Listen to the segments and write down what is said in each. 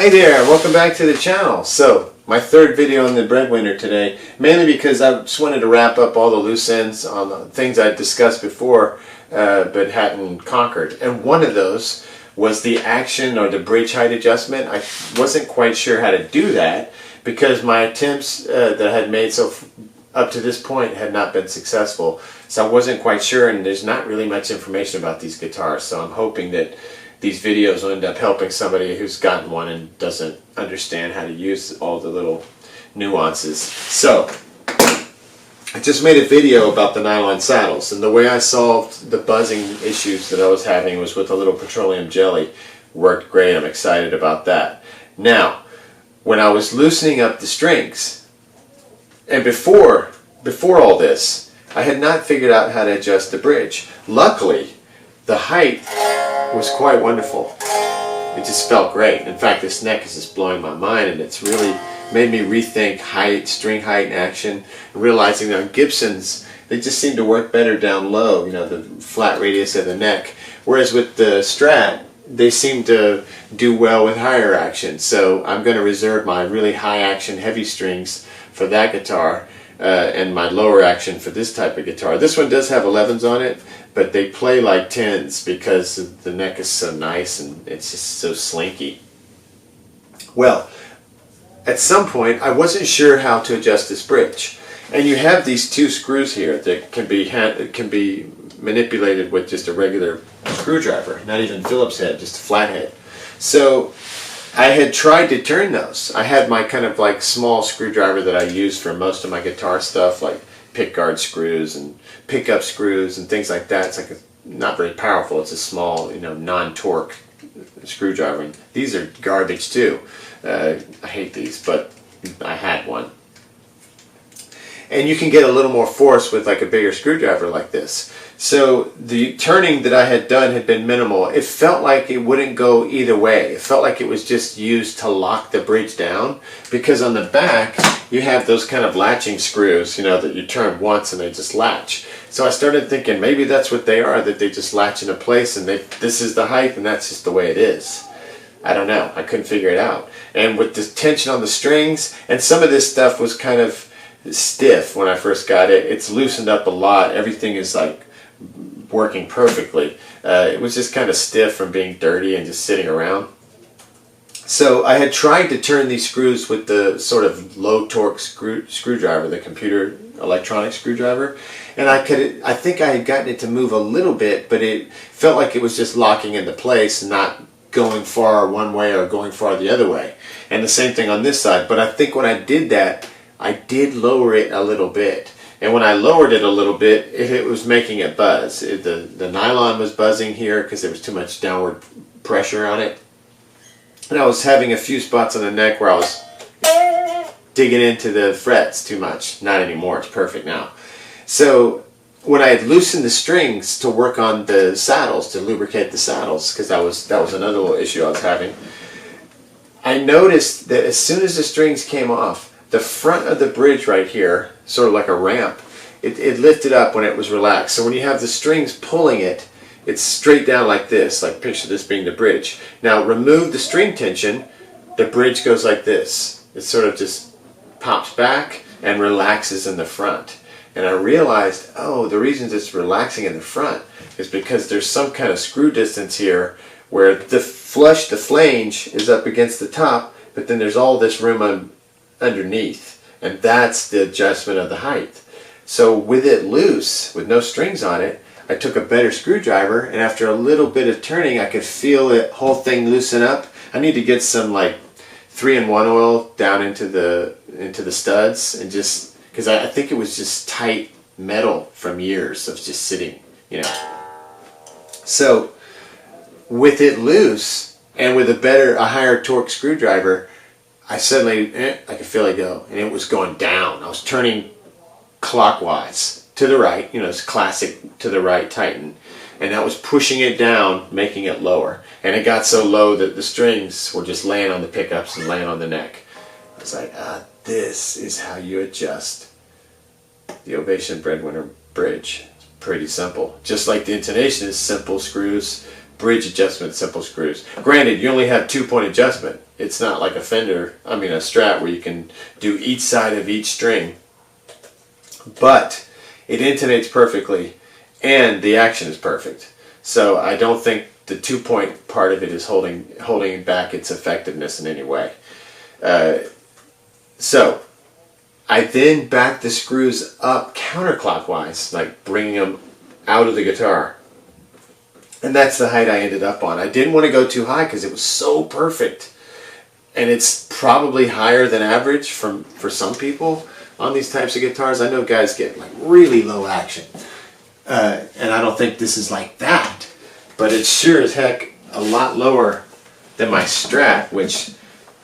Hi there, welcome back to the channel. So, my third video on the Breadwinner today, mainly because I just wanted to wrap up all the loose ends on the things I discussed before but hadn't conquered. And one of those was the action or the bridge height adjustment. I wasn't quite sure how to do that because my attempts that I had made up to this point had not been successful. So I wasn't quite sure, and there's not really much information about these guitars, so I'm hoping that these videos will end up helping somebody who's gotten one and doesn't understand how to use all the little nuances. So, I just made a video about the nylon saddles, and the way I solved the buzzing issues that I was having was with a little petroleum jelly. Worked great, I'm excited about that. Now, when I was loosening up the strings, and before all this, I had not figured out how to adjust the bridge. Luckily, the height was quite wonderful. It just felt great. In fact, this neck is just blowing my mind, and it's really made me rethink height, string height, and action, realizing that on Gibsons, they just seem to work better down low, you know, the flat radius of the neck. Whereas with the Strat, they seem to do well with higher action. So I'm going to reserve my really high action heavy strings for that guitar and my lower action for this type of guitar. This one does have 11s on it, but they play like 10s because the neck is so nice and it's just so slinky. Well, at some point I wasn't sure how to adjust this bridge, and you have these two screws here that can be manipulated with just a regular screwdriver, not even Phillips head, just a flathead. So I had tried to turn those. I had my kind of like small screwdriver that I use for most of my guitar stuff, like pickguard screws and pickup screws and things like that. It's like not very powerful. It's a small, you know, non-torque screwdriver. And these are garbage too. I hate these, but I had one. And you can get a little more force with like a bigger screwdriver like this. So the turning that I had done had been minimal. It felt like it wouldn't go either way. It felt like it was just used to lock the bridge down, because on the back you have those kind of latching screws, you know, that you turn once and they just latch. So I started thinking maybe that's what they are, that they just latch into place and this is the height and that's just the way it is. I don't know. I couldn't figure it out. And with the tension on the strings, and some of this stuff was kind of stiff when I first got it. It's loosened up a lot. Everything is like working perfectly. It was just kind of stiff from being dirty and just sitting around. So I had tried to turn these screws with the sort of low torque screwdriver, the computer electronic screwdriver, and I think I had gotten it to move a little bit, but it felt like it was just locking into place, not going far one way or going far the other way. And the same thing on this side. But I think when I did that, I did lower it a little bit. And when I lowered it a little bit, it was making it buzz. The nylon was buzzing here because there was too much downward pressure on it. And I was having a few spots on the neck where I was digging into the frets too much. Not anymore, it's perfect now. So when I had loosened the strings to work on the saddles, to lubricate the saddles, because that was another little issue I was having, I noticed that as soon as the strings came off, the front of the bridge right here, sort of like a ramp, it lifted up when it was relaxed. So when you have the strings pulling it, it's straight down like this, like picture this being the bridge. Now remove the string tension, the bridge goes like this. It sort of just pops back and relaxes in the front. And I realized, oh, the reason it's relaxing in the front is because there's some kind of screw distance here where the flange is up against the top, but then there's all this room underneath, and that's the adjustment of the height. So with it loose, with no strings on it, I took a better screwdriver, and after a little bit of turning, I could feel the whole thing loosen up. I need to get some like 3-in-1 oil down into the studs, and just because I think it was just tight metal from years of just sitting, you know. So with it loose and with a higher torque screwdriver, I suddenly, I could feel it go, and it was going down. I was turning clockwise to the right, you know, it's classic to the right tighten, and that was pushing it down, making it lower. And it got so low that the strings were just laying on the pickups and laying on the neck. I was like, this is how you adjust the Ovation Breadwinner bridge. It's pretty simple. Just like the intonation is simple screws, bridge adjustment, simple screws. Granted, you only have 2-point adjustment, It's not like a Fender, I mean a Strat, where you can do each side of each string. But it intonates perfectly, and the action is perfect. So I don't think the 2-point part of it is holding back its effectiveness in any way. So I then back the screws up counterclockwise, like bringing them out of the guitar. And that's the height I ended up on. I didn't want to go too high because it was so perfect. And it's probably higher than average for some people on these types of guitars. I know guys get like really low action. And I don't think this is like that. But it's sure as heck a lot lower than my Strat, which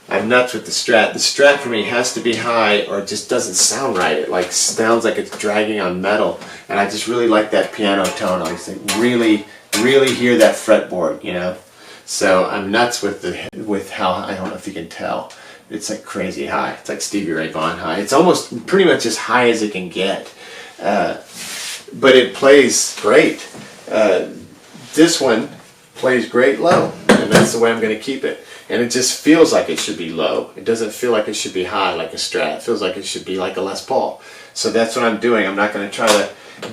I'm nuts with the Strat. The Strat for me has to be high or it just doesn't sound right. It like sounds like it's dragging on metal. And I just really like that piano tone. I just really hear that fretboard, you know. So I'm nuts with how, I don't know if you can tell, it's like crazy high. It's like Stevie Ray Vaughan high. It's almost pretty much as high as it can get. But it plays great. This one plays great low, and that's the way I'm going to keep it. And it just feels like it should be low. It doesn't feel like it should be high like a Strat. It feels like it should be like a Les Paul. So that's what I'm doing. I'm not going to try to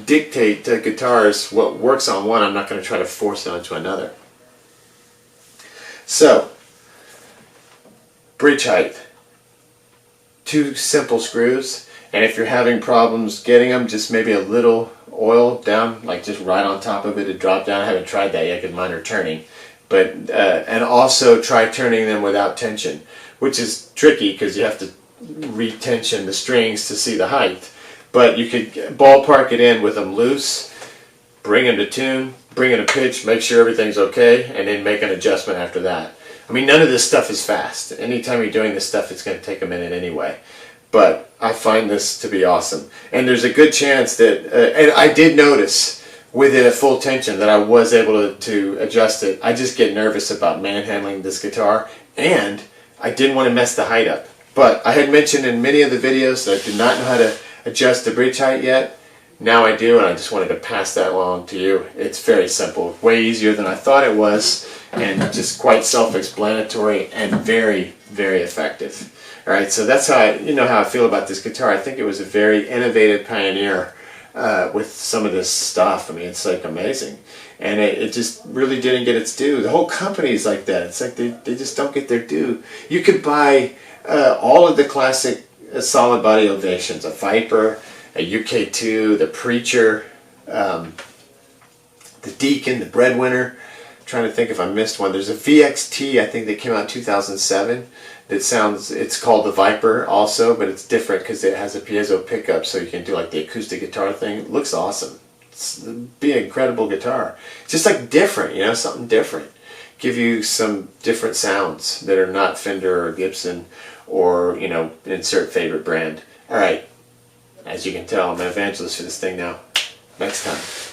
dictate to guitars what works on one. I'm not going to try to force it onto another. So, bridge height. 2 simple screws, and if you're having problems getting them, just maybe a little oil down, like just right on top of it to drop down. I haven't tried that yet because mine are turning. But and also try turning them without tension, which is tricky because you have to retension the strings to see the height. But you could ballpark it in with them loose, bring them to tune, bring in a pitch, make sure everything's okay, and then make an adjustment after that. I mean, none of this stuff is fast. Anytime you're doing this stuff, it's going to take a minute anyway. But I find this to be awesome. And there's a good chance that, and I did notice with it at full tension that I was able to adjust it. I just get nervous about manhandling this guitar, and I didn't want to mess the height up. But I had mentioned in many of the videos that I did not know how to adjust the bridge height yet. Now I do, and I just wanted to pass that along to you. It's very simple, way easier than I thought it was, and just quite self-explanatory and very, very effective. All right, so that's how you know how I feel about this guitar. I think it was a very innovative pioneer with some of this stuff. I mean, it's like amazing, and it just really didn't get its due. The whole company is like that. It's like they just don't get their due. You could buy all of the classic solid body Ovations, a Viper, a UK2, the Preacher, the Deacon, the Breadwinner. I'm trying to think if I missed one. There's a VXT, I think, that came out in 2007. It's called the Viper also, but it's different because it has a piezo pickup, so you can do like the acoustic guitar thing. It looks awesome. It'd be an incredible guitar. It's just like different, you know, something different. Give you some different sounds that are not Fender or Gibson or, you know, insert favorite brand. All right. As you can tell, I'm an evangelist for this thing now. Next time.